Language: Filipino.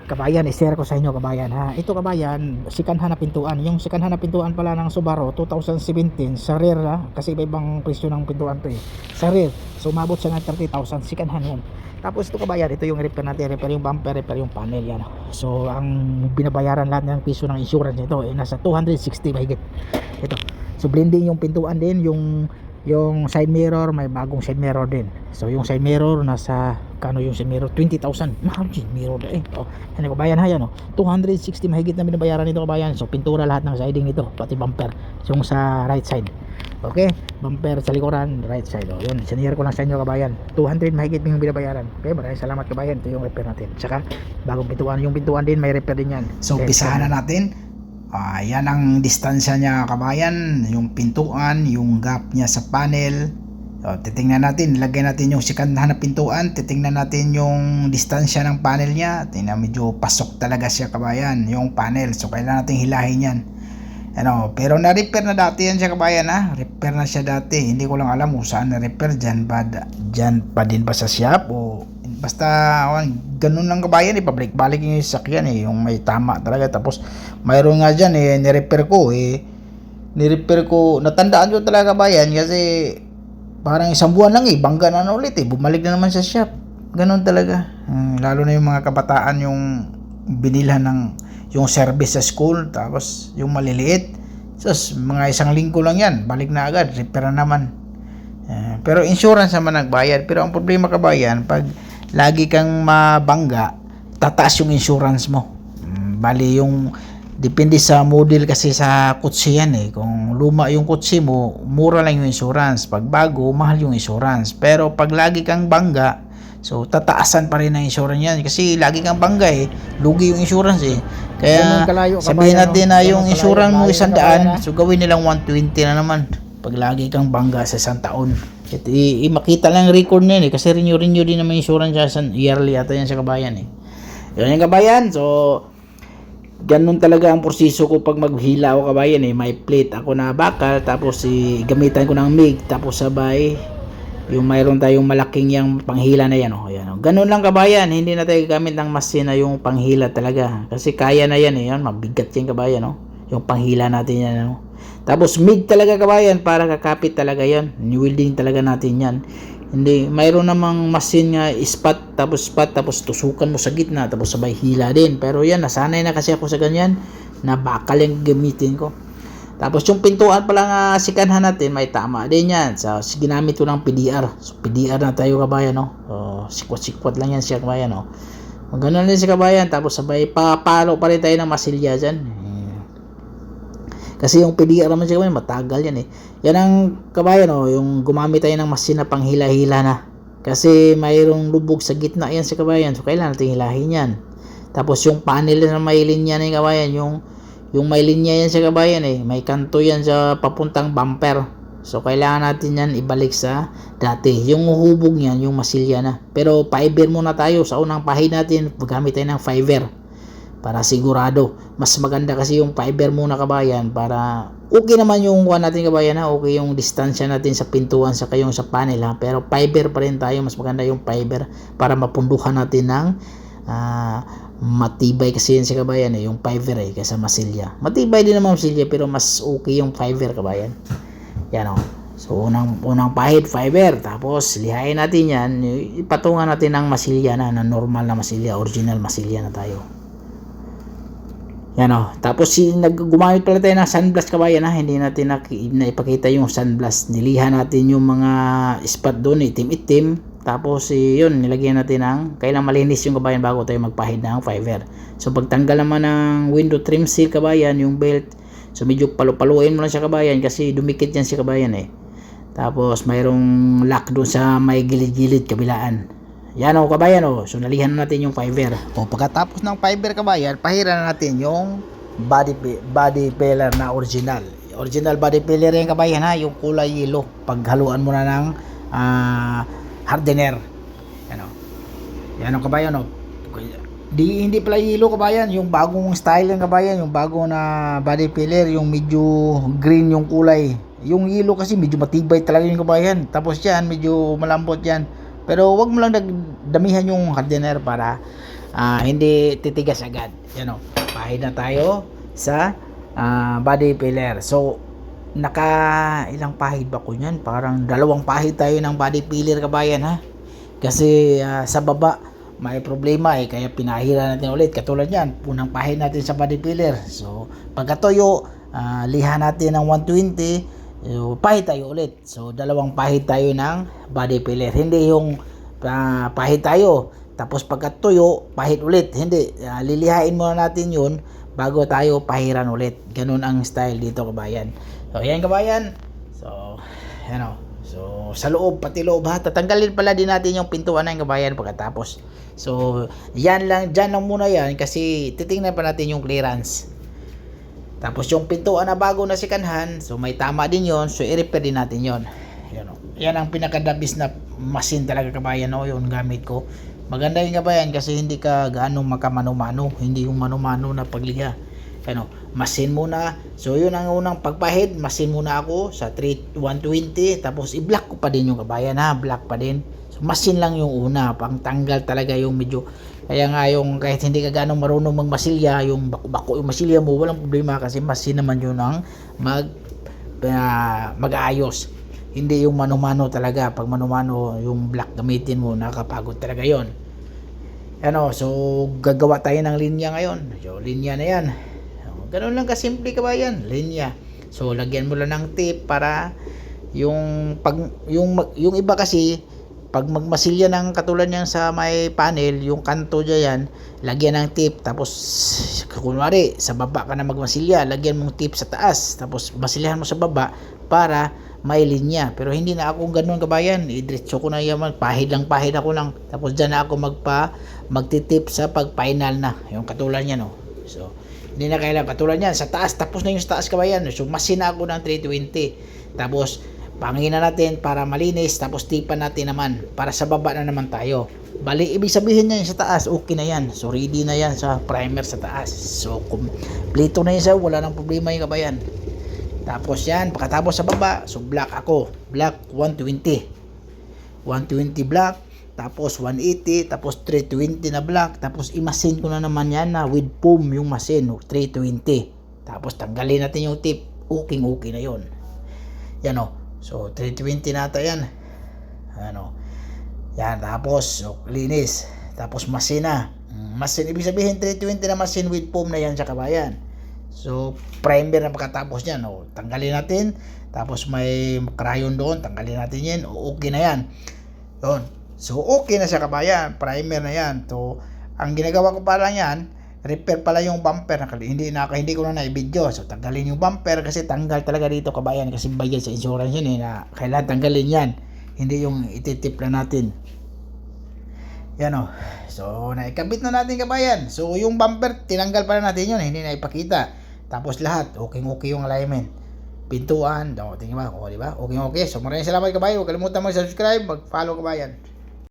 Kabayan, i-share ko sa inyo kabayan ha. Ito kabayan, sikanhan na pintuan. Yung sikanhan na pintuan pala ng Subaru 2017 sa rear ha, kasi iba ibang presyo ng pintuan to eh. Sa rear, so umabot siya ng 30,000, sikanhan yan. Tapos ito kabayan, ito yung repair natin, repair yung bumper, repair yung panel yan. So ang binabayaran lahat ng piso ng insurance nito eh nasa 260 mahigit. Ito. So blending yung pintuan din, yung side mirror, may bagong side mirror din. So yung side mirror nasa kano yung side mirror 20,000. Mahal yung mirror eh. Oh, ano kabayan ha yan oh. 260 mahigit na binabayaran nito kabayan. So pintura lahat ng siding nito, pati bumper. Yung sa right side. Okay, bumper sa likuran, right side. Oh, yun, sinire ko lang sa inyo kabayan. 200 mahigit yung binabayaran. Okay, maraming salamat kabayan. Ito yung repair natin. Tsaka bagong pintuan, yung pintuan din may repair din yan. So umpisahan na natin. Yan ang distansya niya kabayan, yung pintuan, yung gap niya sa panel. So, titingnan natin, lagay natin yung sikanhan na pintuan, titingnan natin yung distansya ng panel niya. Tingnan, medyo pasok talaga siya kabayan, yung panel. So kailangan natin hilahin yan. Ano, pero na-repair na dati yan siya kabayan ha. Repair na siya dati. Hindi ko lang alam kung saan na-repair. Dyan pa din ba sa shop o basta ganun lang kabayan eh. Pabalik-balik yung sakyan eh. Yung may tama talaga. Tapos mayroon nga dyan eh. Ni-repair ko. Natandaan ko talaga kabayan kasi parang isang buwan lang eh. Bangga na ulit eh. Bumalik na naman sa shop. Ganun talaga. Lalo na yung mga kabataan yung binilhan ng yung service sa school, tapos yung maliliit, so mga isang linggo lang yan, balik na agad, repair na naman. Pero insurance naman nagbayad. Pero ang problema kabayan, pag lagi kang mabangga, tataas yung insurance mo. Bali yung depende sa model kasi sa kotse yan eh. Kung luma yung kotse mo, mura lang yung insurance. Pag bago, mahal yung insurance. Pero pag lagi kang bangga, so tataasan pa rin ang insurance yan kasi lagi kang bangga eh, lugi yung insurance eh. Kaya sabihin natin na yung insurance mo 100, so gawin nilang 120 na naman pag lagi kang bangga sa isang taon. Makita lang record na yun eh, kasi renew din naman insurance sa yearly ata yan sa kabayan eh. Yun yung kabayan. So ganun talaga ang proseso ko pag maghila ako kabayan eh. May plate ako na bakal, tapos gamitan ko ng MIG, tapos sabay yung mayroon tayong malaking yung panghila na yan oh. Ayan, oh. Ganun lang kabayan, hindi na tayo gamit ng machine na yung panghila talaga kasi kaya na yan eh. Yan, mabigat yan kabayan oh. Yung panghila natin yan oh. Tapos MIG talaga kabayan para kakapit talaga yan, welding talaga natin yan. Hindi, mayroon namang machine nga spot tapos tusukan mo sa gitna tapos sabay hila din. Pero yan, nasanay na kasi ako sa ganyan na bakal yung gamitin ko. Tapos yung pintuan pala nga sikanhan natin, may tama din yan. So ginamit ko ng PDR. So PDR na tayo kabayan no. Sikwat-sikwat lang yan siya kabayan no. Ganoon din si kabayan. Tapos sabay papalo pa rin tayo ng masilya dyan. Kasi yung PDR naman siya kabayan, matagal yan eh. Yan ang kabayan no, yung gumamit tayo ng masin na pang hila-hila na. Kasi mayroong lubog sa gitna yan si kabayan. So kailangan natin hilahin yan. Tapos yung panel na may linya na yung kabayan, yung may linya yan sa kabayan eh, may kanto yan sa papuntang bumper. So kailangan natin yan ibalik sa dati. Yung hubog niyan, yung masilya na. Pero fiber muna tayo sa unang pahid natin, gamit tayo ng fiber para sigurado. Mas maganda kasi yung fiber muna kabayan para okay naman yung kuha natin kabayan ha. Okay yung distansya natin sa pintuan sa kayong sa panel ha. Pero fiber pa rin tayo, mas maganda yung fiber para mapunduhan natin ng matibay kasi yan sa kabayan eh, yung fiber eh, kaysa masilya. Matibay din naman masilya pero mas okay yung fiber kabayan. Yan o. So unang pahid fiber, tapos lihain natin yan, ipatungan natin ng masilya na normal na masilya, original masilya na tayo. Yan o. Tapos gumamit pala tayo ng sunblast kabayan ha. Hindi natin naipakita yung sunblast. Nilihan natin yung mga spot doon, itim-itim. Tapos yun, nilagyan natin ng kailangan malinis yung kabayan bago tayo magpahid ng fiber. So pagtanggal naman ng window trim seal kabayan, yung belt, so medyo palupaluin mo lang siya kabayan kasi dumikit yan si kabayan eh. Tapos mayroong lock doon sa may gilid-gilid kabilaan. Yan o kabayan o. So nalihan na natin yung fiber. O pagkatapos ng fiber kabayan, pahiran na natin yung body pillar na original. Original body pillar yan kabayan ha, yung kulay yellow. Paghaluan mo na ng hardener. Yan o kabayan o. Hindi pala yellow kabayan, yung bagong style yan kabayan, yung bago na body pillar, yung medyo green yung kulay. Yung yellow kasi medyo matibay talaga yung kabayan. Tapos yan, medyo malambot yan. Pero wag mo lang damihan yung hardener para hindi titigas agad. Yan o, pahid na tayo sa body filler. So ilang pahid ba ko niyan? Parang 2 pahid tayo ng body filler, kabayan, ha. Kasi sa baba may problema kaya pinahira natin ulit. Katulad yan, unang pahid natin sa body filler. So pagkatuyo, liha natin ng 120, so pahid tayo ulit. So 2 pahid tayo ng body filler. Hindi yung pahid tayo tapos pagkatuyo pahid ulit. Hindi, lilihain muna natin yun bago tayo pahiran ulit. Ganun ang style dito, kabayan. So yan, kabayan. So so sa loob, pati loob, ha, tatanggalin pala din natin yung pintuan ng, kabayan, pagkatapos. So dyan lang muna yan kasi titingnan pa natin yung clearance. Tapos yung pintuan na bago na sikanhan, so may tama din yon, so i-repair din natin yon. Yan ang pinakadabis na machine talaga, kabayan, yung gamit ko. Maganda yung, kabayan, kasi hindi ka gaano makamano-mano, hindi yung mano-mano na pagliha. Machine muna. So yun ang unang pagpahid, machine muna ako sa 120, tapos i-block ko pa din yung, kabayan, ha, block pa din. So machine lang yung una, pang tanggal talaga yung medyo, kaya nga yung kahit hindi ka gaano marunong magmasilya, yung bako yung masilya mo, walang problema kasi machine naman yun ang mag-aayos. Hindi yung mano-mano talaga. Pag mano-mano yung block gamitin mo, nakakapagod talaga yon. So gagawa tayo ng linya ngayon. So linya na yan. Ganun lang kasimple, kabayan, linya. So lagyan mo lang ng tape para yung iba kasi pag magmasilya ng katulad niyan sa may panel, yung kanto diyan, lagyan ng tape, tapos kunwari sa baba ka na magmasilya, lagyan mong tape sa taas, tapos masilyahan mo sa baba para may linya. Pero hindi na ako ganoon, kabayan. Diretso ko na yaman, pahid ako lang. Tapos diyan na ako magtitip sa pag final na, yung katulad niyan, no. So hindi na kailangan katulad niyan sa taas, tapos na yung sa taas, kabayan. So masina ako ng 320. Tapos pangina natin para malinis, tapos tipan natin naman para sa baba na naman tayo. Bali, ibig sabihin niya sa taas, okay na yan. So ready na yan sa primer sa taas. So kompleto na yan siya, wala nang problema yung, kabayan. Tapos yan, pagkatapos sa baba, so black ako, black 120 black, tapos 180, tapos 320 na black, tapos i-machine ko na naman yan na with foam yung machine, 320. Tapos tanggalin natin yung tip, okay na yon. Yan o. So 320 nata yan. Yan, tapos so, linis. Tapos machine na. Machine, ibig sabihin 320 na machine with foam na yan sa, kabayan. So primer na pagkatapos yan. Tanggalin natin. Tapos may crayon doon, tanggalin natin yan. Okay na yan. Yun. So okay na siya, kabayan. Primer na yan. So ang ginagawa ko pa lang yan, repair pala yung bumper. Hindi ko na na-video. So tanggalin yung bumper kasi tanggal talaga dito, kabayan, kasi bayad sa insurance yun na kailangan tanggalin yan. Hindi yung ititip na natin. Yan o. So naikabit na natin, kabayan. So yung bumper tinanggal pala natin yun, hindi na ipakita. Tapos lahat okay yung alignment. Pintuan, tingnan ba? Diba? Okay. So maraming salamat, kabayan. Huwag kalimutan mag-subscribe, mag-follow, kabayan.